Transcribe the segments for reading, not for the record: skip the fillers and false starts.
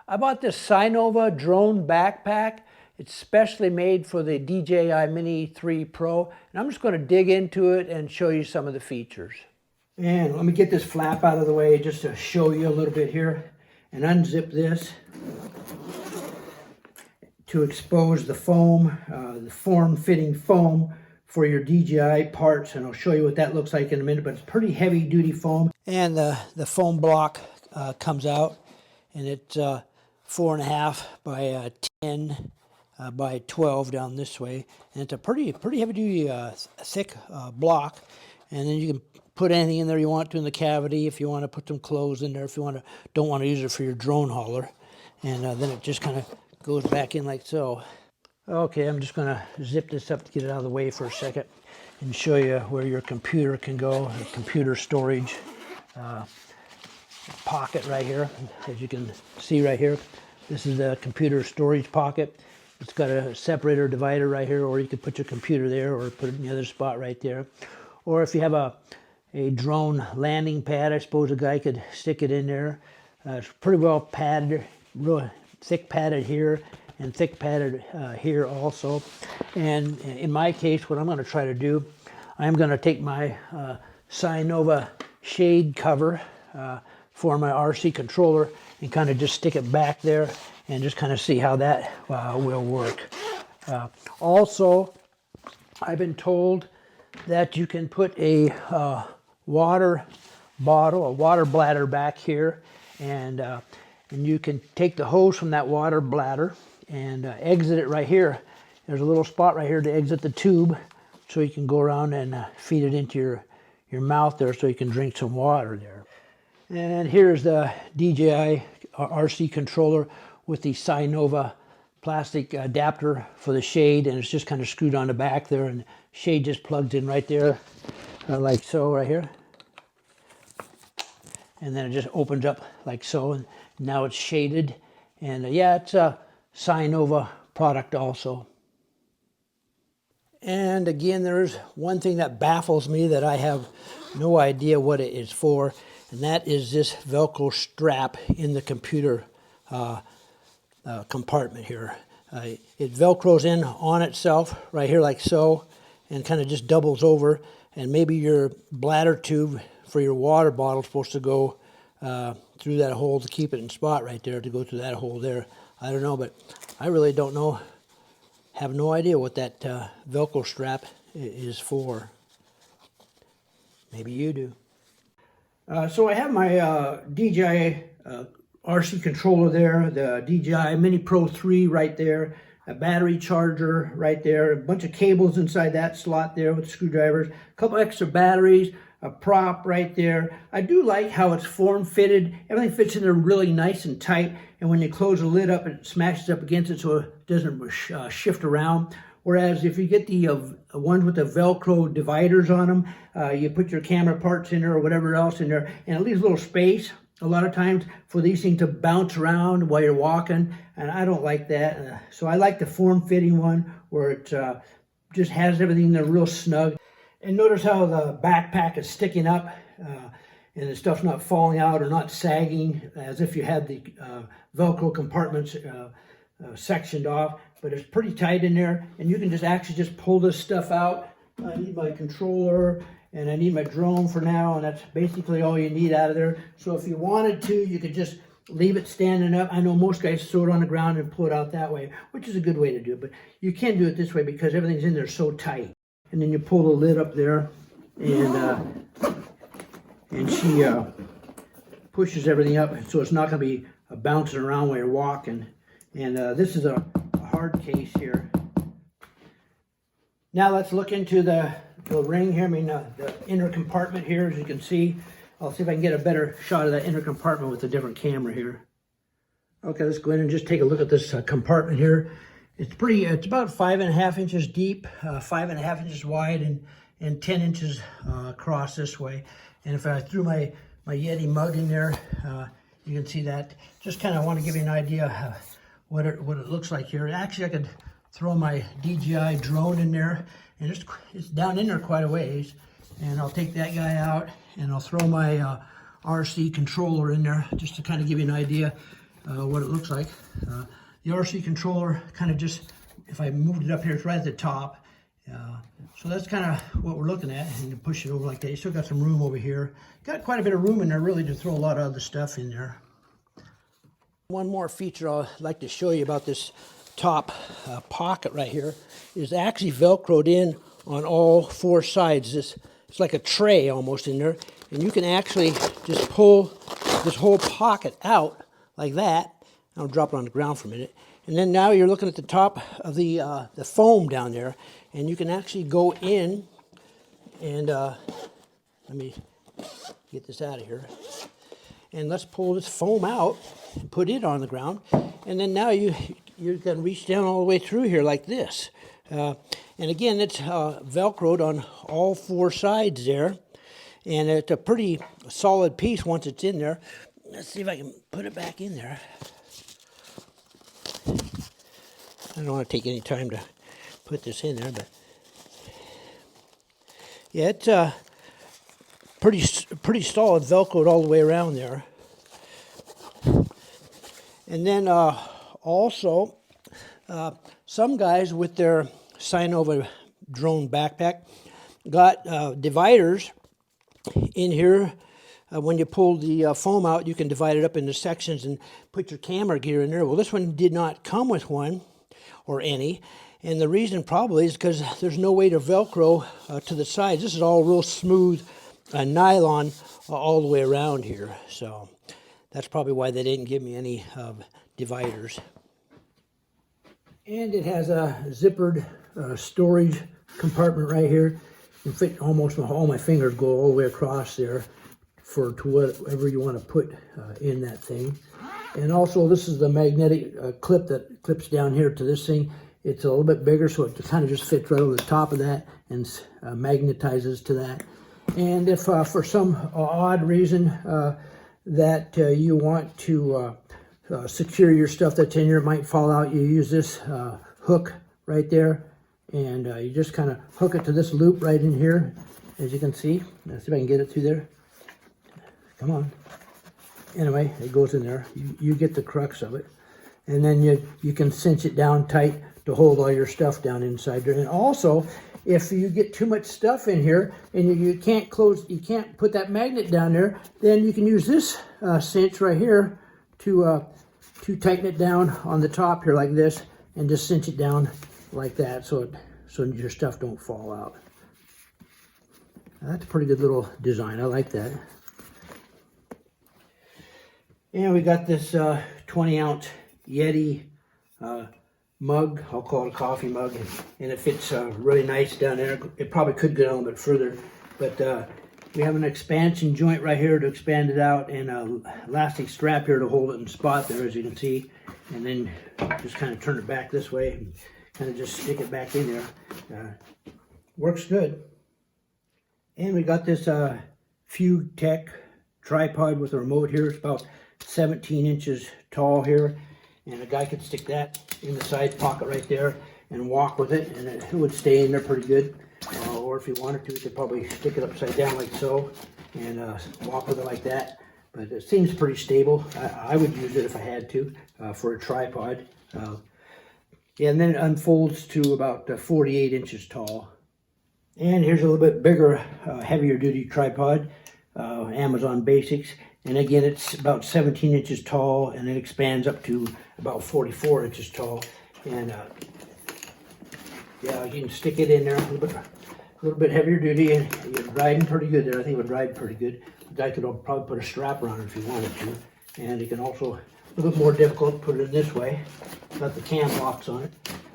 I bought this Cynova drone backpack. It's specially made for the DJI Mini 3 Pro, and I'm just going to dig into it and show you some of the features. And let me get this flap out of the way just to show you a little bit here, and unzip this to expose the foam, the form-fitting foam for your DJI parts, and I'll show you what that looks like in a minute, but it's pretty heavy-duty foam. And the foam block comes out, and it's 4.5 by 10 by 12 down this way, and it's a pretty heavy-duty, thick block. And then you can put anything in there you want to in the cavity. If you want to put some clothes in there, if you don't want to use it for your drone hauler, and then it just kind of goes back in like so. Okay, I'm just going to zip this up to get it out of the way for a second and show you where your computer can go. The computer storage pocket right here. As you can see right here, this is the computer storage pocket. It's got a separator divider right here, or you could put your computer there or put it in the other spot right there. Or if you have a drone landing pad, I suppose a guy could stick it in there. It's pretty well padded, real thick padded here and thick padded here also. And in my case, what I'm going to try to do, I'm going to take my Cynova shade cover for my RC controller and kind of just stick it back there and just kind of see how that will work. Also, I've been told that you can put a water bottle, a water bladder back here, and you can take the hose from that water bladder and exit it right here. There's a little spot right here to exit the tube, so you can go around and feed it into your mouth there so you can drink some water there. And here's the DJI RC controller with the Cynova plastic adapter for the shade, and it's just kind of screwed on the back there, and the shade just plugs in right there like so right here, and then it just opens up like so, and now it's shaded. And yeah, it's a Cynova product also. And again, there's one thing that baffles me that I have no idea what it is for, and that is this Velcro strap in the computer compartment here. It Velcros in on itself right here like so, and kind of just doubles over, and maybe your bladder tube for your water bottle is supposed to go through that hole to keep it in spot right there, to go through that hole there. I don't know, but I really don't know, have no idea what that Velcro strap is for. Maybe you do. So I have my DJI RC controller there, the DJI Mini Pro 3 right there, a battery charger right there, a bunch of cables inside that slot there with screwdrivers, a couple extra batteries, a prop right there. I do like how it's form-fitted. Everything fits in there really nice and tight, and when you close the lid up, it smashes up against it so it doesn't shift around. Whereas if you get the ones with the Velcro dividers on them, you put your camera parts in there or whatever else in there, and it leaves a little space a lot of times for these things to bounce around while you're walking, and I don't like that. So I like the form-fitting one where it just has everything there real snug. And notice how the backpack is sticking up and the stuff's not falling out or not sagging as if you had the Velcro compartments sectioned off, but it's pretty tight in there, and you can just actually just pull this stuff out. I need my controller and I need my drone for now, and that's basically all you need out of there. So if you wanted to, you could just leave it standing up. I know most guys throw it on the ground and pull it out that way, which is a good way to do it, but you can do it this way because everything's in there so tight. And then you pull the lid up there, and she pushes everything up so it's not going to be bouncing around while you're walking. And this is a hard case here. Now let's look into the ring here, the inner compartment here. As you can see, I'll see if I can get a better shot of that inner compartment with a different camera here. Okay, let's go in and just take a look at this compartment here. It's about 5.5 inches deep, 5.5 inches wide, and 10 inches across this way. And if I threw my Yeti mug in there, you can see that. Just kind of want to give you an idea what it looks like here. Actually, I could throw my DJI drone in there, and it's down in there quite a ways. And I'll take that guy out, and I'll throw my RC controller in there just to kind of give you an idea. what it looks like. The RC controller kind of just, if I moved it up here, it's right at the top. So that's kind of what we're looking at, and you push it over like that. You still got some room over here. Got quite a bit of room in there really to throw a lot of other stuff in there. One more feature I'd like to show you about this top pocket right here is actually Velcroed in on all four sides. It's like a tray almost in there, and you can actually just pull this whole pocket out like that. I'll drop it on the ground for a minute. And then now you're looking at the top of the foam down there, and you can actually go in and let me get this out of here. And let's pull this foam out and put it on the ground. And then now you're going to reach down all the way through here like this. And again, it's Velcroed on all four sides there. And it's a pretty solid piece once it's in there. Let's see if I can put it back in there. I don't want to take any time to put this in there, but yeah, it's pretty solid Velcroed all the way around there. And then also, some guys with their Cynova drone backpack got dividers in here. When you pull the foam out, you can divide it up into sections and put your camera gear in there. Well, this one did not come with one or any, and the reason probably is because there's no way to Velcro to the sides. This is all real smooth nylon all the way around here, so that's probably why they didn't give me any dividers. And it has a zippered storage compartment right here. You can fit almost all my fingers go all the way across there to whatever you want to put in that thing. And also this is the magnetic clip that clips down here to this thing. It's a little bit bigger, so it kind of just fits right over the top of that and magnetizes to that. And if for some odd reason that you want to secure your stuff that's in here, it might fall out, you use this hook right there, and you just kind of hook it to this loop right in here, as you can see. Let's see if I can get it through there. Come on. Anyway, it goes in there. You get the crux of it. And then you can cinch it down tight to hold all your stuff down inside there. And also, if you get too much stuff in here and you can't put that magnet down there, then you can use this cinch right here to tighten it down on the top here like this, and just cinch it down like that so your stuff don't fall out. Now, that's a pretty good little design. I like that. And we got this 20-ounce Yeti mug. I'll call it a coffee mug, and it fits really nice down there. It probably could go down a little bit further, but we have an expansion joint right here to expand it out, and an elastic strap here to hold it in spot there, as you can see. And then just kind of turn it back this way and kind of just stick it back in there. Works good. And we got this Fugue Tech tripod with a remote here. It's about 17 inches tall here, and a guy could stick that in the side pocket right there and walk with it, and it would stay in there pretty good. Or if he wanted to, he could probably stick it upside down like so and walk with it like that. But it seems pretty stable. I would use it if I had to for a tripod. Yeah, and then it unfolds to about 48 inches tall. And here's a little bit bigger, heavier duty tripod, Amazon Basics. And again, it's about 17 inches tall, and it expands up to about 44 inches tall. And yeah, you can stick it in there, a little bit heavier duty, and you're riding pretty good there. I think it would ride pretty good. The guy could probably put a strap around it if he wanted to. And you can also, a little bit more difficult, put it in this way. Got the cam locks on it.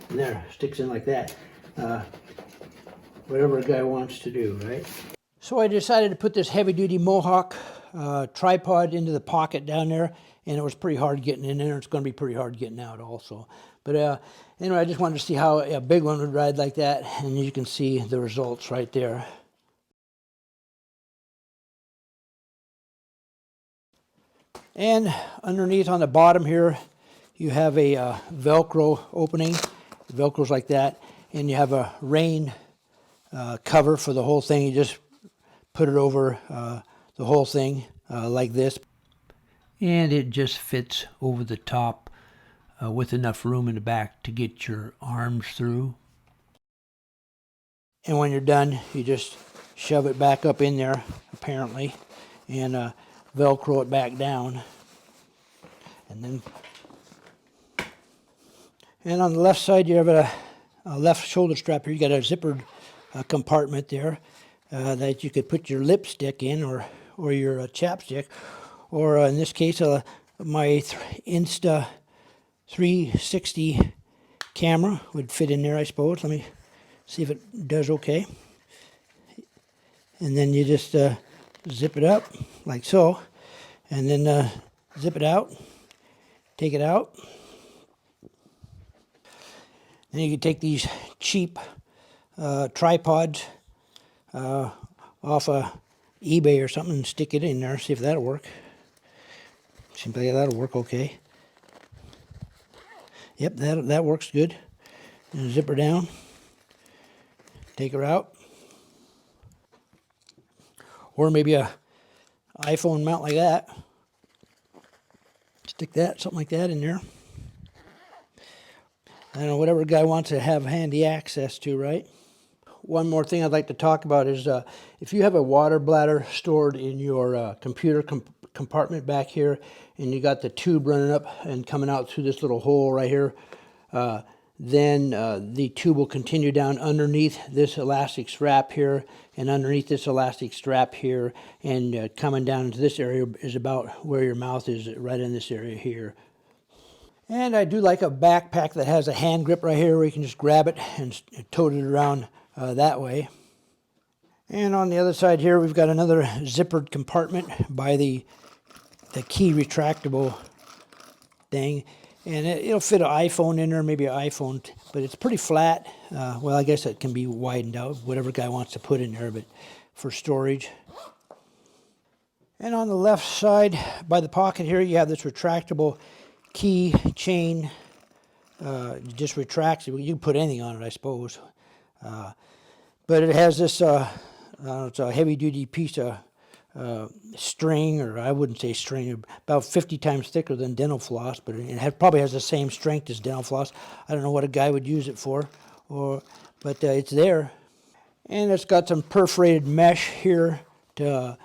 And there, sticks in like that. Whatever a guy wants to do, right? So I decided to put this heavy-duty Mohawk tripod into the pocket down there, and it was pretty hard getting in there. It's going to be pretty hard getting out also. But anyway, I just wanted to see how a big one would ride like that, and you can see the results right there. And underneath on the bottom here, you have a Velcro opening. The Velcro's like that, and you have a rain cover for the whole thing. You just put it over the whole thing like this. and it just fits over the top with enough room in the back to get your arms through. And when you're done, you just shove it back up in there, apparently, and Velcro it back down. And on the left side, you have a left shoulder strap here. You got a zippered compartment there that you could put your lipstick in, or your chapstick, or in this case, my Insta 360 camera would fit in there, I suppose. Let me see if it does okay. And then you just zip it up like so, and then zip it out, take it out. Then you can take these cheap tripods off of eBay or something and stick it in there, see if that'll work. Seems like that'll work okay. Yep, that works good. And zip her down, take her out. Or maybe a iPhone mount like that. Stick that, something like that in there. I don't know, whatever a guy wants to have handy access to, right? One more thing I'd like to talk about is if you have a water bladder stored in your computer compartment back here, and you got the tube running up and coming out through this little hole right here, then the tube will continue down underneath this elastic strap here, and underneath this elastic strap here, and coming down into this area is about where your mouth is, right in this area here. And I do like a backpack that has a hand grip right here where you can just grab it and tote it around that way. And on the other side here, we've got another zippered compartment by the key retractable thing. And it'll fit an iPhone in there, maybe an iPhone, but it's pretty flat. Well, I guess it can be widened out, whatever guy wants to put in there, but for storage. And on the left side, by the pocket here, you have this retractable key chain. It just retracts it. You can put anything on it, I suppose. But it has this, it's a heavy-duty piece of string, or I wouldn't say string, about 50 times thicker than dental floss, but it probably has the same strength as dental floss. I don't know what a guy would use it for, but it's there. And it's got some perforated mesh here to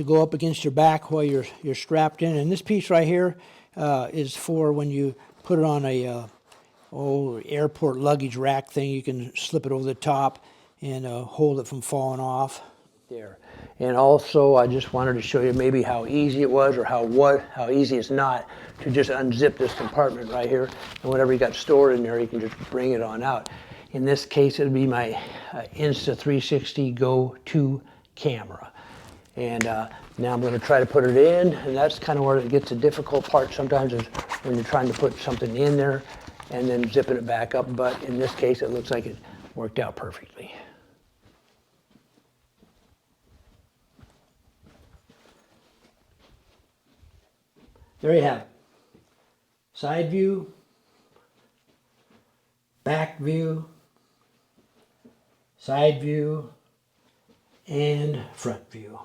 go up against your back while you're strapped in. And this piece right here is for when you put it on a airport luggage rack thing. You can slip it over the top and hold it from falling off there. And also, I just wanted to show you maybe how easy it was, or how easy it's not to just unzip this compartment right here, and whatever you got stored in there, you can just bring it on out. In this case, it'll be my Insta 360 Go 2 camera. And now I'm going to try to put it in, and that's kind of where it gets the difficult part sometimes, is when you're trying to put something in there and then zipping it back up. But in this case, it looks like it worked out perfectly. There you have it. Side view, back view, side view, and front view.